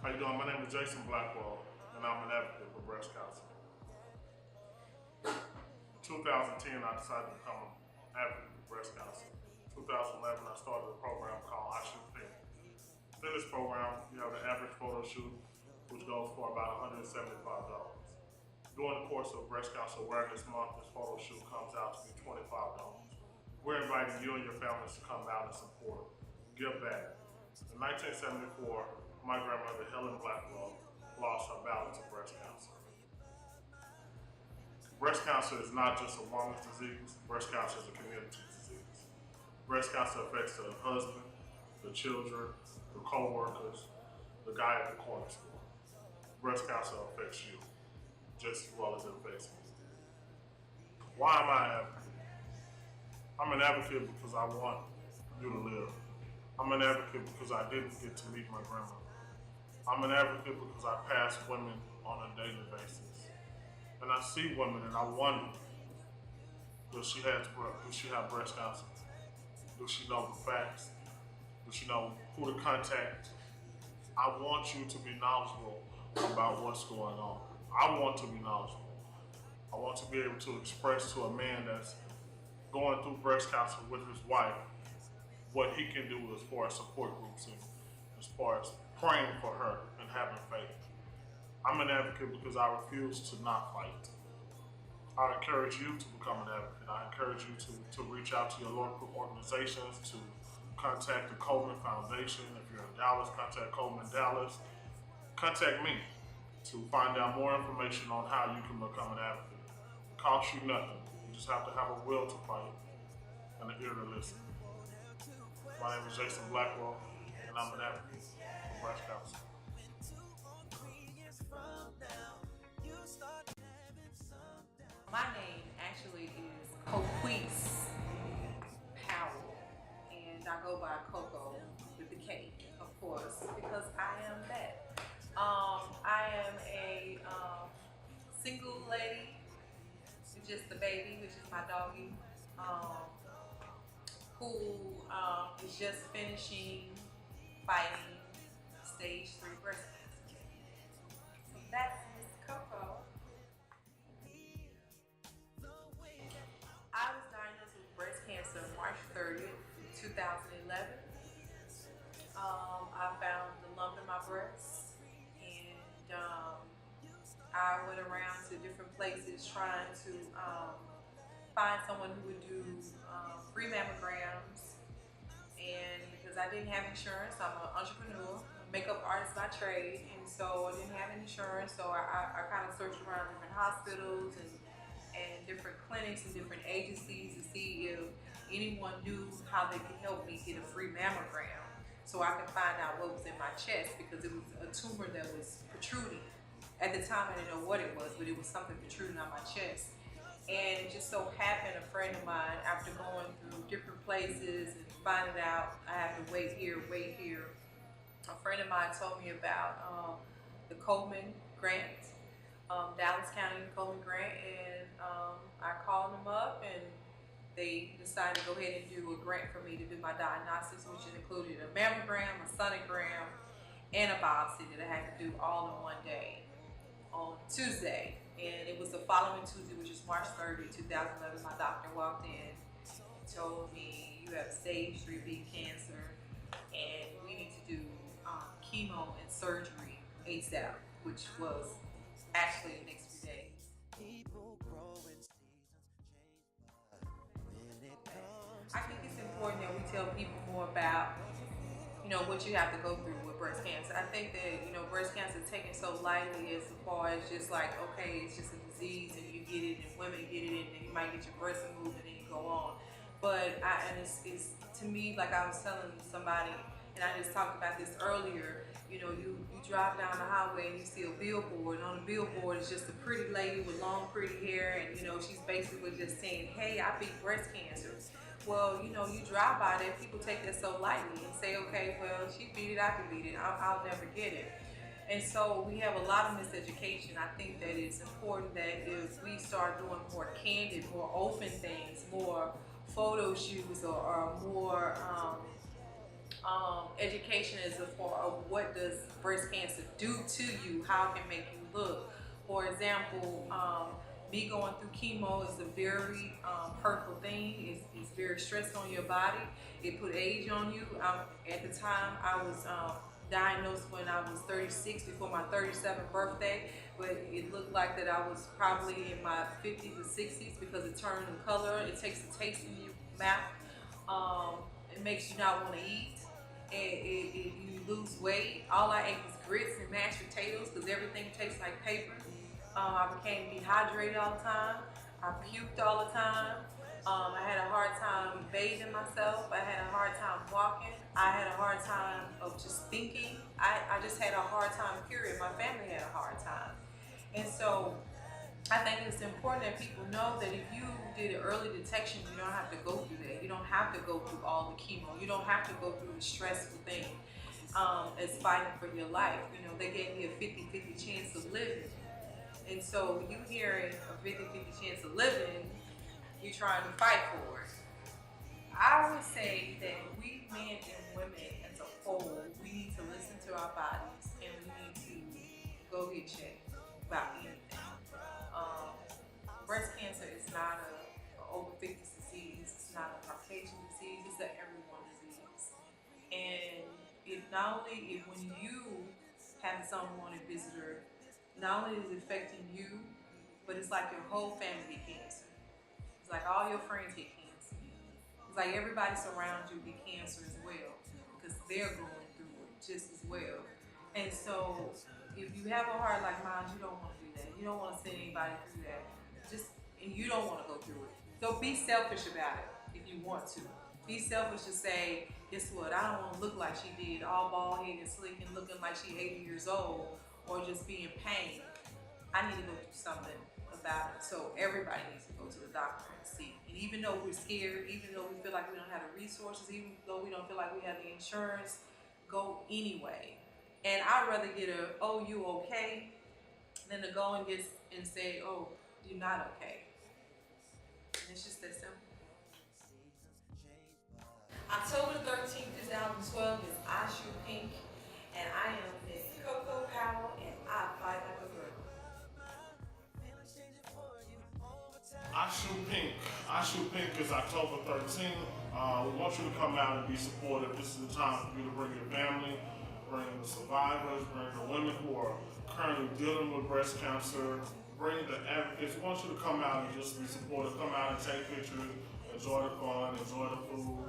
How you doing? My name is Blackwell, and I'm an advocate for breast cancer. In 2010, I decided to become an advocate for breast cancer. In 2011, I started a program called I Shoot Pink. Within this program, you have an average photo shoot, which goes for about $175. During the course of Breast Cancer Awareness Month, this photo shoot comes out to be $25. We're inviting you and your families to come out and support, give back. In 1974, my grandmother, Blackwell, lost her battle to breast cancer. Breast cancer is not just a woman's disease, breast cancer is a community disease. Breast cancer affects the husband, the children, the co-workers, the guy at the corner store. Breast cancer affects you just as well as it affects me. Why am I an advocate? I'm an advocate because I want you to live. I'm an advocate because I didn't get to meet my grandmother. I'm an advocate because I pass women on a daily basis. And I see women and I wonder, does she have breast cancer? Does she know the facts? Does she know who to contact? I want you to be knowledgeable about what's going on. I want to be knowledgeable. I want to be able to express to a man that's going through breast cancer with his wife what he can do as far as support groups and as far as praying for her and having faith. I'm an advocate because I refuse to not fight. I encourage you to become an advocate. I encourage you to reach out to your local organizations, to contact the Komen Foundation. If you're in Dallas, contact Komen-Dallas. Contact me to find out more information on how you can become an advocate. It costs you nothing. You just have to have a will to fight and an ear to listen. My name is j.Blackwell, and I'm an advocate for breast cancer. My name actually is Coquise Powell, and I go by Coco with the K, of course, because I am that. I am a single lady with just the baby, which is my doggy, who is just finishing fighting stage 3 breast cancer. So that's Miss Coco. I was diagnosed with breast cancer March 30th, 2011. I found the lump in my breast, and I went around to different places trying to find someone who would do free mammograms. And because I didn't have insurance, I'm an entrepreneur, makeup artist by trade, and so I didn't have insurance, so I kind of searched around different hospitals and different clinics and different agencies to see if anyone knew how they could help me get a free mammogram so I could find out what was in my chest, because it was a tumor that was protruding. At the time I didn't know what it was, but it was something protruding on my chest. And it just so happened a friend of mine, after going through different places and finding out I have to wait here, a friend of mine told me about the Komen grant, Dallas County Komen grant, and I called them up and they decided to go ahead and do a grant for me to do my diagnostics, which included a mammogram, a sonogram, and a biopsy that I had to do all in one day on Tuesday. And it was the following Tuesday, which is March 30, 2011, my doctor walked in and told me, you have stage 3B cancer and we need to do chemo and surgery ASAP, which was actually the next few days. I think it's important that we tell people more about, what you have to go through with breast cancer. I think that, breast cancer is taken so lightly as far as just like, okay, it's just a disease and you get it and women get it and then you might get your breast removed and then you go on. But it's to me, like I was telling somebody, and I just talked about this earlier, you drive down the highway and you see a billboard, and on the billboard is just a pretty lady with long pretty hair, and she's basically just saying, hey, I beat breast cancer. Well, you drive by there, people take that so lightly and say, okay, well, she beat it, I can beat it, I'll never get it. And so we have a lot of miseducation. I think that it's important that if we start doing more candid, more open things, more photo shoots or more education is for what does breast cancer do to you, how it can make you look. For example, me going through chemo is a very hurtful thing. It's very stressful on your body. It put age on you. At the time, I was diagnosed when I was 36, before my 37th birthday, but it looked like that I was probably in my 50s or 60s because it turned in color. It takes the taste in your mouth. It makes you not want to eat. You lose weight. All I ate was grits and mashed potatoes because everything tastes like paper. I became dehydrated all the time. I puked all the time. I had a hard time bathing myself. I had a hard time walking. I had a hard time of just thinking. I just had a hard time, period. My family had a hard time. And so I think it's important that people know that if you did an early detection, you don't have to go through that. You don't have to go through all the chemo. You don't have to go through the stressful thing as fighting for your life. You know, they gave me a 50-50 chance of living. And so you hearing a 50-50 chance of living, you're trying to fight for it. I would say that we men and women as a whole, we need to listen to our bodies and we need to go get checked about anything. Breast cancer is not a over 50s disease. It's not a Caucasian disease. It's an everyone disease. And it not only if when you have someone a visitor, not only is it affecting you, but it's like your whole family get cancer. It's like all your friends get cancer. It's like everybody surrounds you get cancer as well because they're going through it just as well. And so if you have a heart like mine, you don't want to do that. You don't want to send anybody through that. And you don't want to go through it. So be selfish about it if you want to. Be selfish to say, guess what? I don't want to look like she did, all bald headed, slick, and looking like she's 80 years old, or just be in pain. I need to go do something about it. So everybody needs to go to the doctor and see. And even though we're scared, even though we feel like we don't have the resources, even though we don't feel like we have the insurance, go anyway. And I'd rather get a, oh, you okay, than to go and get and say, oh, you're not okay. And it's just that simple. October 13th, 2012 is I Shoot Pink, and I am Miss Coco Powell, and I fight like a girl. I Shoot Pink. I Shoot Pink is October 13th. We want you to come out and be supportive. This is the time for you to bring your family, bring the survivors, bring the women who are currently dealing with breast cancer, bring the advocates. We want you to come out and just be supportive. Come out and take pictures, enjoy the fun, enjoy the food,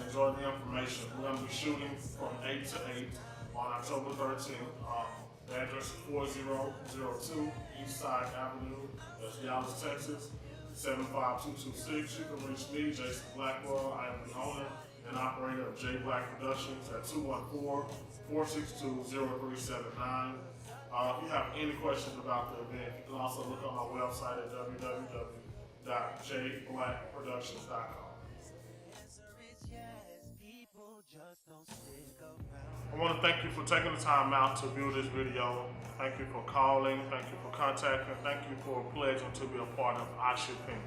enjoy the information. We're going to be shooting from 8 to 8 on October 13th. The address is 4002 Eastside Avenue, that's Dallas, Texas, 75226. You can reach me, j.Blackwell. I am the owner and operator of j.Black Productions at 214-462-0379. If you have any questions about the event, you can also look on my website at www.jblackproductions.com. I want to thank you for taking the time out to view this video. Thank you for calling, thank you for contacting, thank you for pledging to be a part of I Shoot Pink.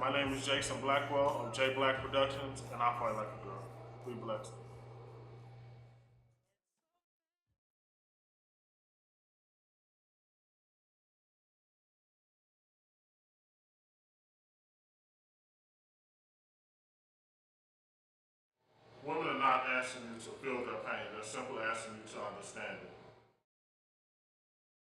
My name is Jason Blackwell of j.Black Productions, and I fight like a girl. Be blessed. Women are not asking you to feel their pain, they're simply asking you to understand it.